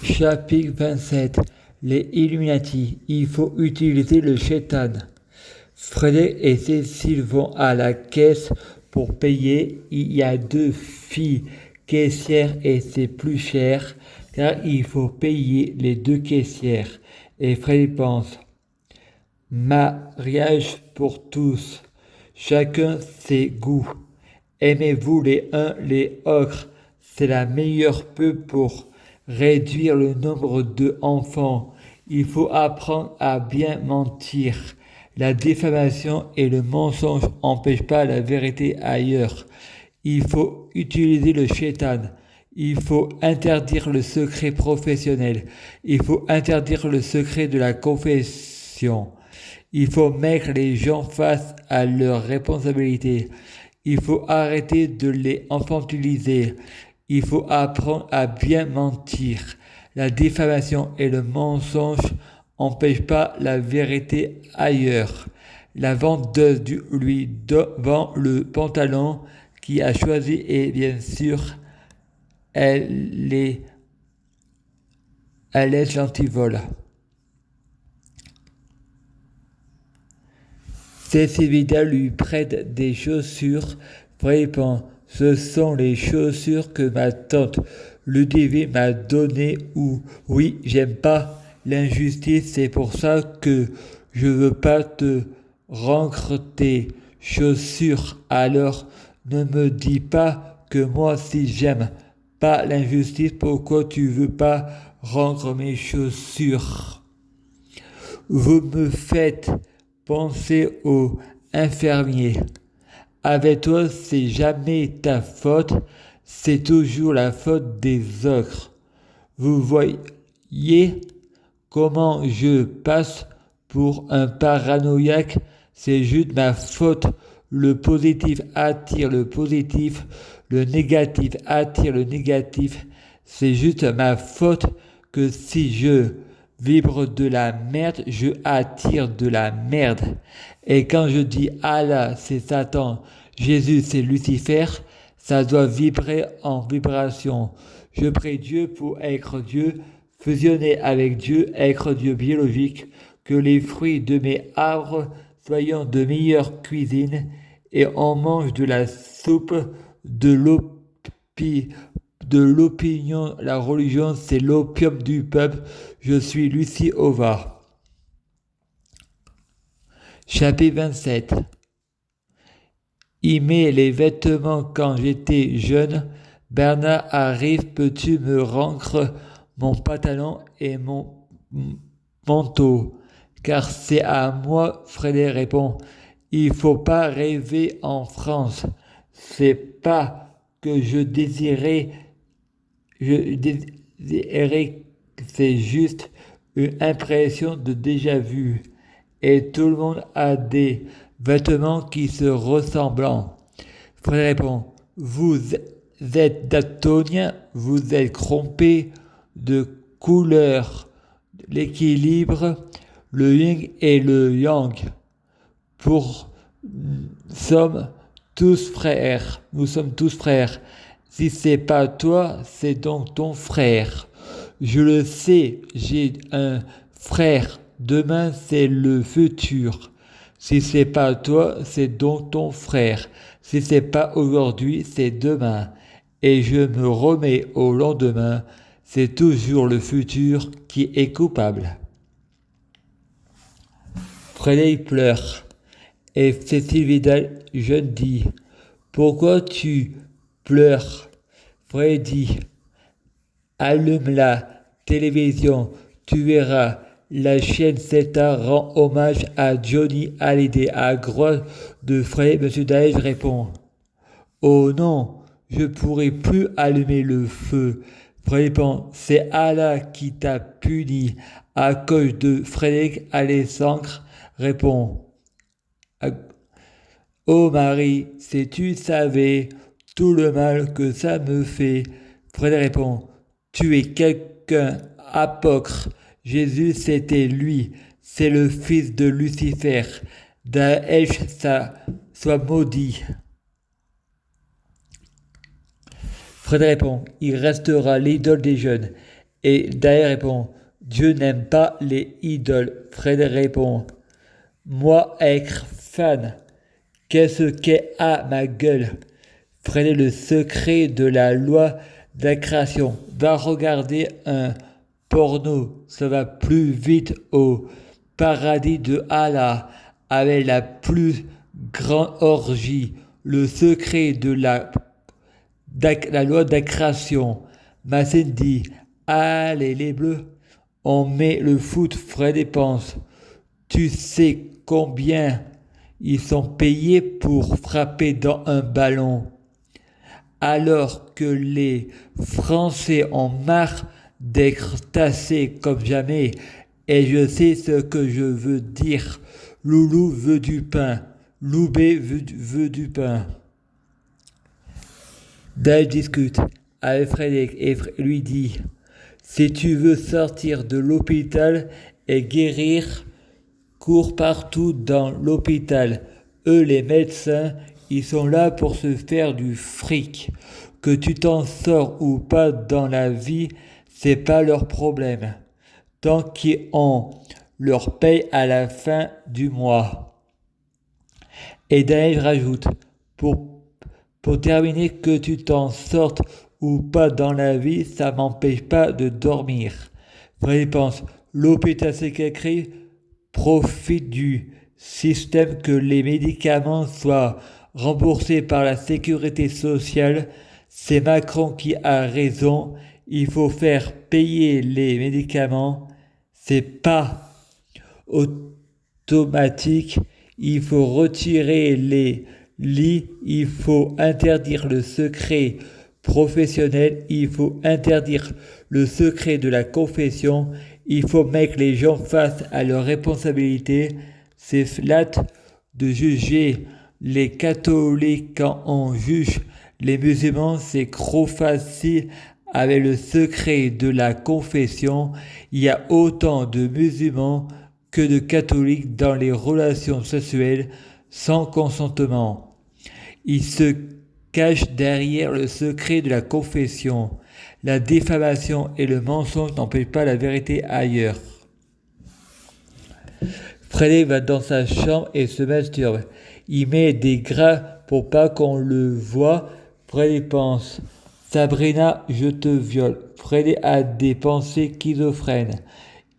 Chapitre 27. Les Illuminati. Il faut utiliser le Shaitan. Frédéric et Cécile vont à la caisse pour payer. Il y a deux filles caissières et c'est plus cher car il faut payer les deux caissières. Et Frédéric pense, mariage pour tous, chacun ses goûts. Aimez-vous les uns les autres, c'est la meilleure pub pour réduire le nombre d'enfants. Il faut apprendre à bien mentir. La diffamation et le mensonge n'empêchent pas la vérité ailleurs. Il faut utiliser le shaitan. Il faut interdire le secret professionnel. Il faut interdire le secret de la confession. Il faut mettre les gens face à leurs responsabilités. Il faut arrêter de les infantiliser. Il faut apprendre à bien mentir. La diffamation et le mensonge n'empêchent pas la vérité ailleurs. La vendeuse lui vend le pantalon qu'il a choisi et bien sûr, elle est gentille. Cécile Vidal lui prête des chaussures. Vraiment, ce sont les chaussures que ma tante Ludivine m'a données ou oui, j'aime pas l'injustice, c'est pour ça que je veux pas te rendre tes chaussures. Alors, ne me dis pas que moi si j'aime pas l'injustice, pourquoi tu veux pas rendre mes chaussures? Vous me faites penser aux infirmiers. Avec toi, c'est jamais ta faute, c'est toujours la faute des autres. Vous voyez comment je passe pour un paranoïaque, c'est juste ma faute. Le positif attire le positif, le négatif attire le négatif. C'est juste ma faute que si je vibre de la merde, je attire de la merde. Et quand je dis Allah, c'est Satan, Jésus, c'est Lucifer, ça doit vibrer en vibration. Je prie Dieu pour être Dieu, fusionner avec Dieu, être Dieu biologique, que les fruits de mes arbres soient de meilleure cuisine et on mange de la soupe, de l'opinion. La religion, c'est l'opium du peuple. Je suis Lucie Ova. Chapitre 27. Il met les vêtements quand j'étais jeune. Bernard arrive, peux-tu me rendre mon pantalon et mon manteau? Car c'est à moi, Frédéric répond. Il faut pas rêver en France. C'est pas que je désirais, c'est juste une impression de déjà-vu. Et tout le monde a des vêtements qui se ressemblent. Frédéric répond, vous êtes daltonien, vous êtes trompé de couleur, l'équilibre, le yin et le yang. Nous sommes tous frères. Si c'est pas toi, c'est donc ton frère. Je le sais, j'ai un frère. Demain, c'est le futur. Si c'est pas toi, c'est donc ton frère. Si c'est pas aujourd'hui, c'est demain. Et je me remets au lendemain. C'est toujours le futur qui est coupable. Frédéric pleure. Et Cécile Vidal, jeune, dit, pourquoi tu pleures? Frédéric dit, allume la télévision, tu verras. La chaîne CETA rend hommage à Johnny Hallyday. À droite de Frédéric, M. Daesh répond, oh non, je pourrai plus allumer le feu. Frédéric répond, c'est Allah qui t'a puni. À cause de Frédéric, Alexandre répond, oh Marie, si tu savais tout le mal que ça me fait. Frédéric répond, tu es quelqu'un apôtre. Jésus, c'était lui. C'est le fils de Lucifer. Daesh, ça soit maudit. Frédéric répond, il restera l'idole des jeunes. Et Daniel répond, Dieu n'aime pas les idoles. Fred répond, moi être fan, qu'est-ce qu'est à ma gueule? Fred est le secret de la loi de la création. Va regarder un porno, ça va plus vite au paradis de Allah avec la plus grande orgie. Le secret de la loi de la création. Massine dit, allez les bleus, on met le foot, frais dépenses. Tu sais combien ils sont payés pour frapper dans un ballon? Alors que les Français ont marre d'être tassés comme jamais, et je sais ce que je veux dire. Loulou veut du pain, Loubé veut du pain. Dave discute avec Frédéric et lui dit, si tu veux sortir de l'hôpital et guérir, cours partout dans l'hôpital. Eux, les médecins, ils sont là pour se faire du fric. Que tu t'en sors ou pas dans la vie, c'est pas leur problème. Tant qu'on leur paye à la fin du mois. Et Daniel rajoute, pour terminer, que tu t'en sortes ou pas dans la vie, ça m'empêche pas de dormir. Freddy pense, l'hôpital psychiatrique profite du système que les médicaments soient remboursés par la sécurité sociale. C'est Macron qui a raison. Il faut faire payer les médicaments. C'est pas automatique. Il faut retirer les lits. Il faut interdire le secret professionnel. Il faut interdire le secret de la confession. Il faut mettre les gens face à leurs responsabilités. C'est flat de juger les catholiques quand on juge les musulmans. C'est trop facile avec le secret de la confession. Il y a autant de musulmans que de catholiques dans les relations sexuelles sans consentement. Ils se cachent derrière le secret de la confession. La diffamation et le mensonge n'empêchent pas la vérité ailleurs. Frédéric va dans sa chambre et se masturbe. Il met des gras pour pas qu'on le voie. Frédéric pense, Sabrina, je te viole. Frédéric a des pensées schizophrènes.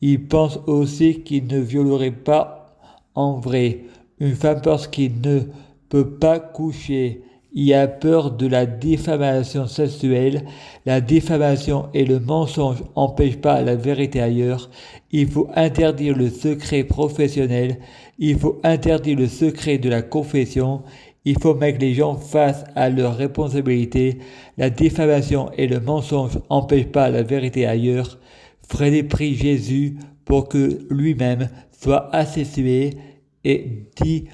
Il pense aussi qu'il ne violerait pas en vrai une femme parce qu'il ne peut pas coucher. Il a peur de la diffamation sexuelle. La diffamation et le mensonge n'empêchent pas la vérité ailleurs. Il faut interdire le secret professionnel. Il faut interdire le secret de la confession. Il faut mettre les gens face à leurs responsabilités. La diffamation et le mensonge n'empêchent pas la vérité ailleurs. Frédéric prie Jésus pour que lui-même soit assassiné et dit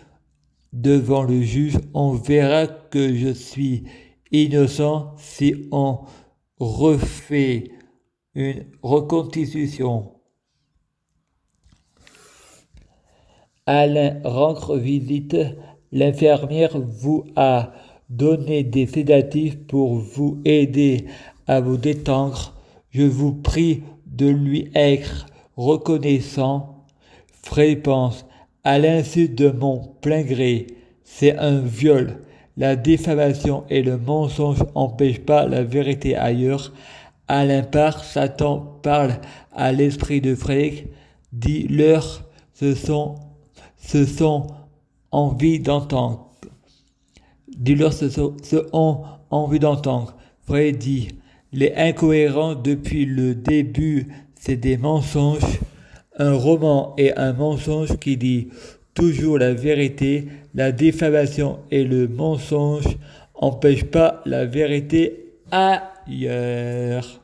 devant le juge, on verra que je suis innocent si on refait une reconstitution. Alain rentre visite. L'infirmière vous a donné des sédatifs pour vous aider à vous détendre. Je vous prie de lui être reconnaissant. Frey pense, à l'insu de mon plein gré, c'est un viol. La diffamation et le mensonge n'empêchent pas la vérité ailleurs. À l'impart, Satan parle à l'esprit de Frédéric, dis-leur, ce sont envie d'entendre. Dis-leur ce ont envie d'entendre. Frédéric dit, les incohérents depuis le début, c'est des mensonges. Un roman est un mensonge qui dit toujours la vérité. La diffamation et le mensonge n'empêchent pas la vérité ailleurs.